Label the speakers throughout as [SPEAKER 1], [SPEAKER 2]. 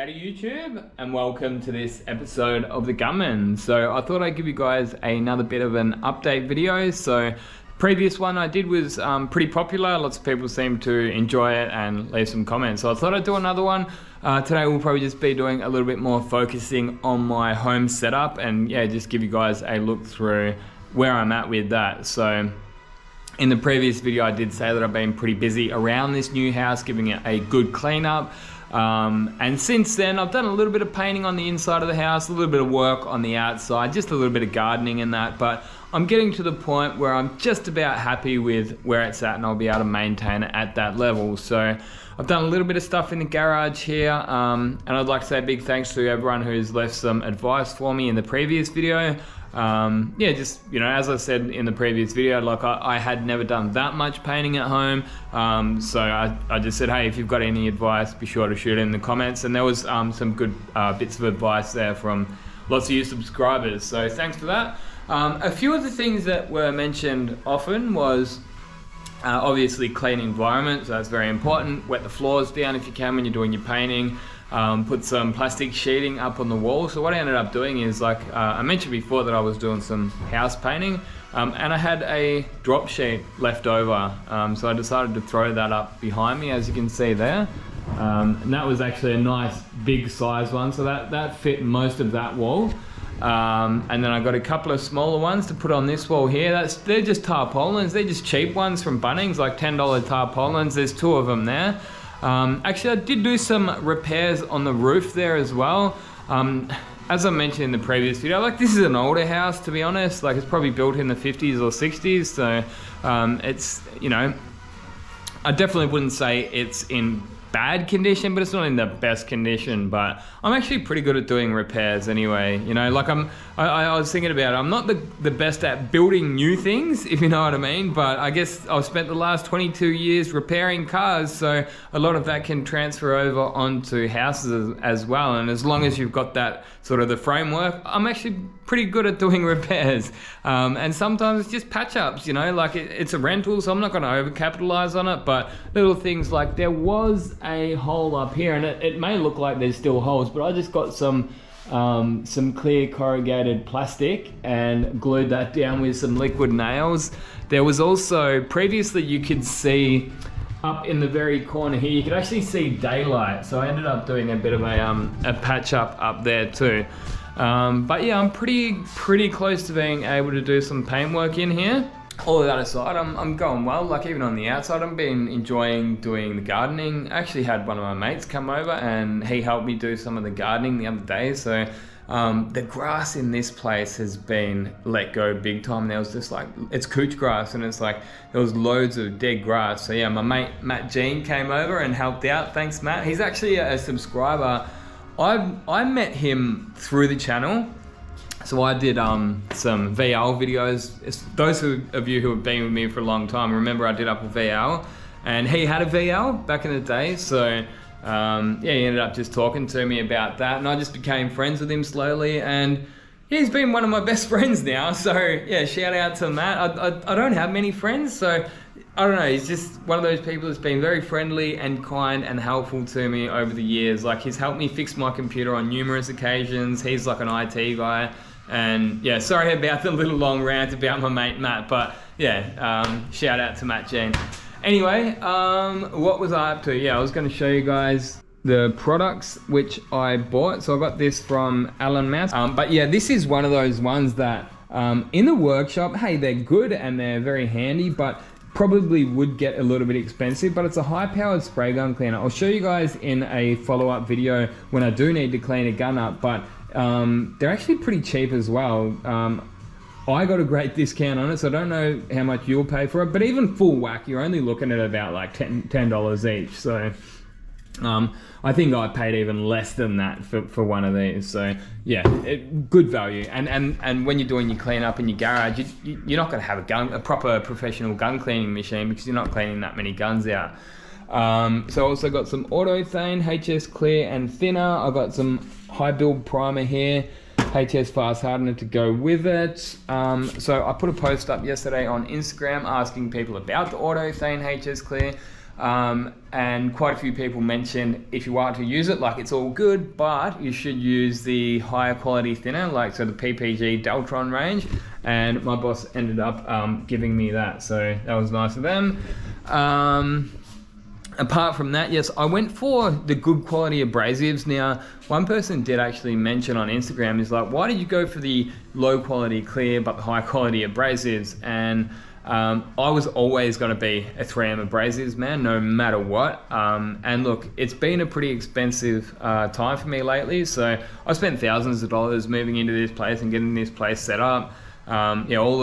[SPEAKER 1] G'day YouTube and welcome to this episode of the Gunman. So I thought I'd give you guys another bit of an update video. So previous one I did was pretty popular. Lots of people seem to enjoy it and leave some comments. So I thought I'd do another one. Today we'll probably just be doing a little bit more focusing on my home setup and yeah, just give you guys a look through where I'm at with that. So in the previous video I did say that I've been pretty busy around this new house, giving it a good cleanup. And since then I've done a little bit of painting on the inside of the house, a little bit of work on the outside, just a little bit of gardening and that, but I'm getting to the point where I'm just about happy with where it's at and I'll be able to maintain it at that level. So I've done a little bit of stuff in the garage here, and I'd like to say a big thanks to everyone who's left some advice for me in the previous video. Yeah, just, you know, as I said in the previous video, like I had never done that much painting at home. So I just said, hey, if you've got any advice, be sure to shoot it in the comments. And there was some good bits of advice there from lots of you subscribers. So thanks for that. A few of the things that were mentioned often was obviously clean environment. So that's very important. Wet the floors down if you can when you're doing your painting. Put some plastic sheeting up on the wall. So what I ended up doing is, like I mentioned before, that I was doing some house painting and I had a drop sheet left over, so I decided to throw that up behind me, as you can see there, and that was actually a nice big size one, so that fit most of that wall. And then I got a couple of smaller ones to put on this wall here. They're just tarpaulins. They're just cheap ones from Bunnings, like $10 tarpaulins. There's two of them there. Actually, I did do some repairs on the roof there as well. As I mentioned in the previous video, like, this is an older house, to be honest. Like, it's probably built in the 50s or 60s, so it's, you know, I definitely wouldn't say it's in bad condition, but it's not in the best condition. But I'm actually pretty good at doing repairs anyway, you know. Like, I was thinking about it, I'm not the best at building new things, if you know what I mean, but I guess I've spent the last 22 years repairing cars, so a lot of that can transfer over onto houses as well. And as long as you've got that sort of the framework, I'm actually pretty good at doing repairs. And sometimes it's just patch ups, you know, like it's a rental, so I'm not going to over capitalize on it, but little things like there was a hole up here, and it may look like there's still holes, but I just got some clear corrugated plastic and glued that down with some liquid nails. There was also, previously you could see up in the very corner here, you could actually see daylight, so I ended up doing a bit of a patch up there too. But yeah, I'm pretty close to being able to do some paintwork in here. All of that aside, I'm going well. Like, even on the outside, I've been enjoying doing the gardening. I actually had one of my mates come over and he helped me do some of the gardening the other day. So the grass in this place has been let go big time. There was just like, it's couch grass, and it's like there was loads of dead grass. So yeah, my mate Matt Jean came over and helped out. Thanks, Matt. He's actually a subscriber. I met him through the channel. So I did some VL videos. Those of you who have been with me for a long time remember I did up a VL, and he had a VL back in the day. So yeah, he ended up just talking to me about that, and I just became friends with him slowly, and yeah, he's been one of my best friends now. So yeah, shout out to Matt. I don't have many friends, so I don't know, he's just one of those people that's been very friendly and kind and helpful to me over the years. Like, he's helped me fix my computer on numerous occasions. He's like an IT guy. And yeah, sorry about the little long rant about my mate Matt, but yeah, shout out to Matt Jean. Anyway, what was I up to? Yeah, I was going to show you guys the products which I bought. So I got this from Alan Mouse. But yeah, this is one of those ones that in the workshop, hey, they're good and they're very handy, but probably would get a little bit expensive. But it's a high-powered spray gun cleaner. I'll show you guys in a follow-up video when I do need to clean a gun up, but they're actually pretty cheap as well. I got a great discount on it, so I don't know how much you'll pay for it, but even full whack, you're only looking at about like $10 each. So I think I paid even less than that for one of these. So yeah, good value. And when you're doing your cleanup in your garage, you're not going to have a proper professional gun cleaning machine, because you're not cleaning that many guns out. So I also got some autothane, HS clear and thinner. I got some high build primer here, HS fast hardener to go with it. So I put a post up yesterday on Instagram asking people about the autothane HS clear. And quite a few people mentioned if you want to use it, like it's all good, but you should use the higher quality thinner, like so the PPG Deltron range. And my boss ended up giving me that, so that was nice of them. Apart from that, yes, I went for the good quality abrasives. Now, one person did actually mention on Instagram, is like, why did you go for the low quality clear but the high quality abrasives? And I was always going to be a 3M abrasives man, no matter what. And look, it's been a pretty expensive time for me lately. So I spent thousands of dollars moving into this place and getting this place set up. Yeah, all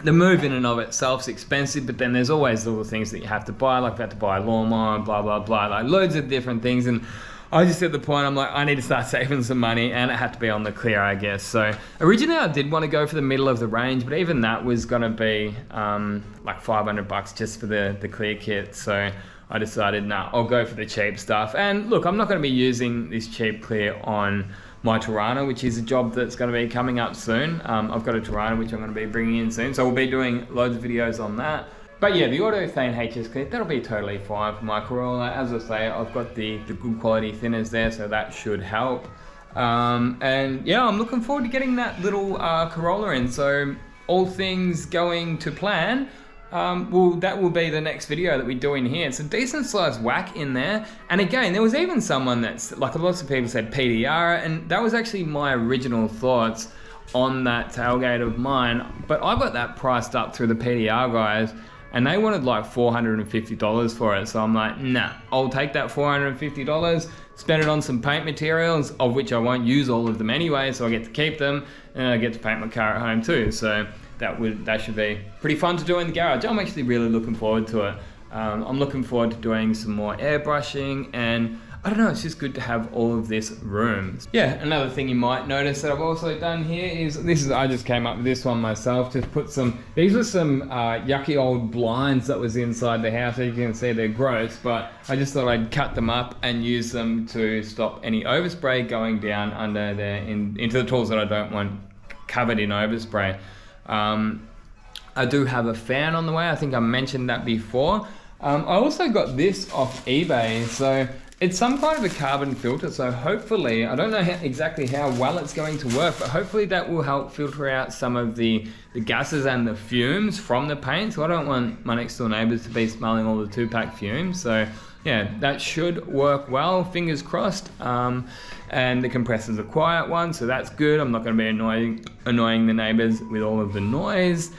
[SPEAKER 1] the move in and of itself is expensive, but then there's always little things that you have to buy, like I had to buy a lawnmower, blah, blah, blah, like loads of different things. And I just at the point, I'm like, I need to start saving some money, and it had to be on the clear, I guess. So originally I did want to go for the middle of the range, but even that was going to be like $500 just for the clear kit. So I decided, nah, I'll go for the cheap stuff. And look, I'm not going to be using this cheap clear on my Tirana, which is a job that's going to be coming up soon. I've got a Tirana which I'm going to be bringing in soon, so we'll be doing loads of videos on that. But yeah, the autothane HS clear, that'll be totally fine for my Corolla. As I say, I've got the good quality thinners there, so that should help. And yeah, I'm looking forward to getting that little Corolla in. So all things going to plan, that will be the next video that we do in here. It's a decent sized whack in there. And again, there was even someone that's, like lots of people said PDR, and that was actually my original thoughts on that tailgate of mine. But I got that priced up through the PDR guys, and they wanted like $450 for it. So I'm like, nah, I'll take that $450, spend it on some paint materials, of which I won't use all of them anyway, so I get to keep them, and I get to paint my car at home too. So that should be pretty fun to do in the garage. I'm actually really looking forward to it. I'm looking forward to doing some more airbrushing, and I don't know, it's just good to have all of this room. Yeah, another thing you might notice that I've also done here is, I just came up with this one myself, just put these were some yucky old blinds that was inside the house. As you can see, they're gross, but I just thought I'd cut them up and use them to stop any overspray going down under there into the tools that I don't want covered in overspray. I do have a fan on the way. I think I mentioned that before. I also got this off eBay. So it's some kind of a carbon filter. So hopefully, I don't know exactly how well it's going to work, but hopefully that will help filter out some of the gases and the fumes from the paint. So I don't want my next door neighbors to be smelling all the 2-pack fumes. So yeah, that should work well, fingers crossed. And the compressor's a quiet one, so that's good. I'm not going to be annoying the neighbors with all of the noise.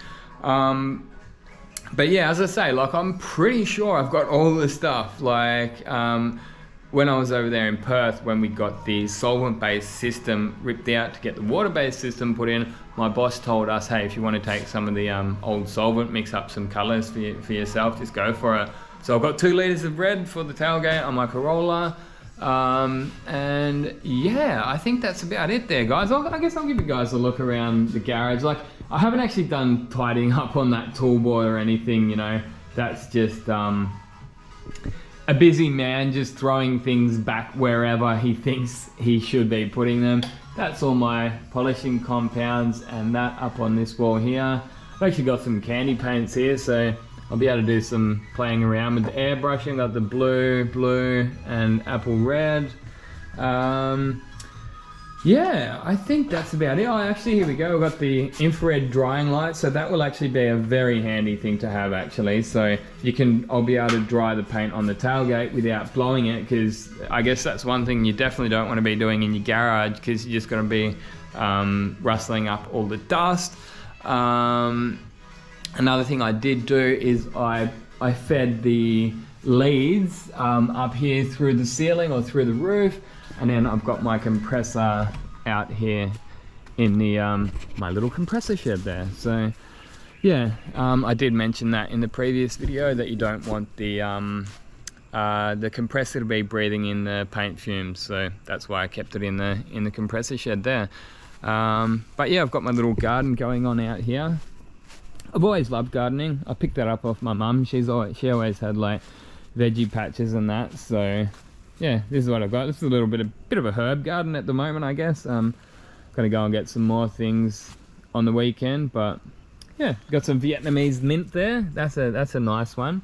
[SPEAKER 1] But yeah, as I say, like I'm pretty sure I've got all the stuff. Like when I was over there in Perth, when we got the solvent-based system ripped out to get the water-based system put in, my boss told us, hey, if you want to take some of the old solvent, mix up some colors for yourself, just go for it. So I've got 2 liters of red for the tailgate on my Corolla. And yeah, I think that's about it there, guys. I guess I'll give you guys a look around the garage. Like, I haven't actually done tidying up on that toolboard or anything, you know. That's just a busy man just throwing things back wherever he thinks he should be putting them. That's all my polishing compounds, and that up on this wall here. I've actually got some candy paints here, so I'll be able to do some playing around with the airbrushing. Got the blue, and apple red. Yeah, I think that's about it. Oh, actually, here we go. We've got the infrared drying light, so that will actually be a very handy thing to have, actually. So I'll be able to dry the paint on the tailgate without blowing it, because I guess that's one thing you definitely don't want to be doing in your garage, because you're just going to be rustling up all the dust. Another thing I did do is I fed the leads up here through the ceiling or through the roof, and then I've got my compressor out here in the my little compressor shed there. So yeah, I did mention that in the previous video, that you don't want the compressor to be breathing in the paint fumes, so that's why I kept it in the compressor shed there. But yeah, I've got my little garden going on out here. I've always loved gardening. I picked that up off my mum. She always had like veggie patches and that. So yeah, this is what I've got. This is a bit of a herb garden at the moment, I guess. Gonna go and get some more things on the weekend, but yeah, got some Vietnamese mint there. That's a nice one.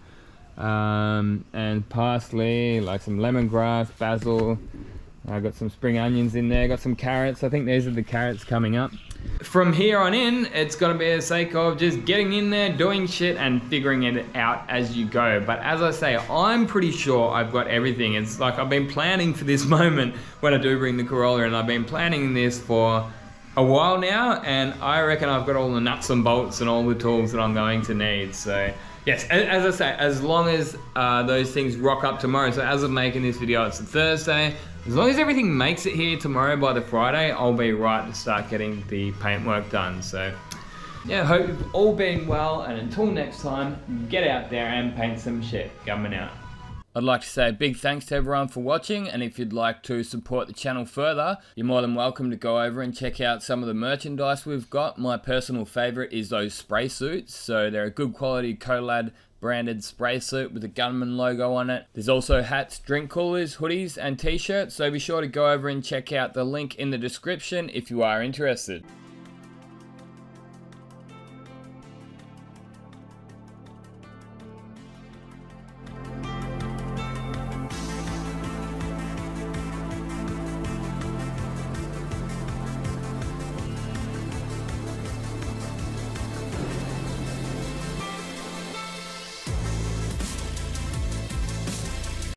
[SPEAKER 1] and parsley, like some lemongrass, basil. I got some spring onions in there, got some carrots. I think these are the carrots coming up. From here on in, it's gonna be a sake of just getting in there, doing shit, and figuring it out as you go. But as I say, I'm pretty sure I've got everything. It's like I've been planning for this moment when I do bring the Corolla, and I've been planning this for a while now, and I reckon I've got all the nuts and bolts and all the tools that I'm going to need. So yes, as I say, as long as those things rock up tomorrow. So as of making this video, it's a Thursday. As long as everything makes it here tomorrow by the Friday, I'll be right to start getting the paintwork done. So yeah, hope you've all been well, and until next time, get out there and paint some shit. Gunman out. I'd like to say a big thanks to everyone for watching, and if you'd like to support the channel further, you're more than welcome to go over and check out some of the merchandise we've got. My personal favourite is those spray suits, so they're a good quality Colad branded spray suit with the Gunman logo on it. There's also hats, drink coolers, hoodies and t-shirts, so be sure to go over and check out the link in the description if you are interested.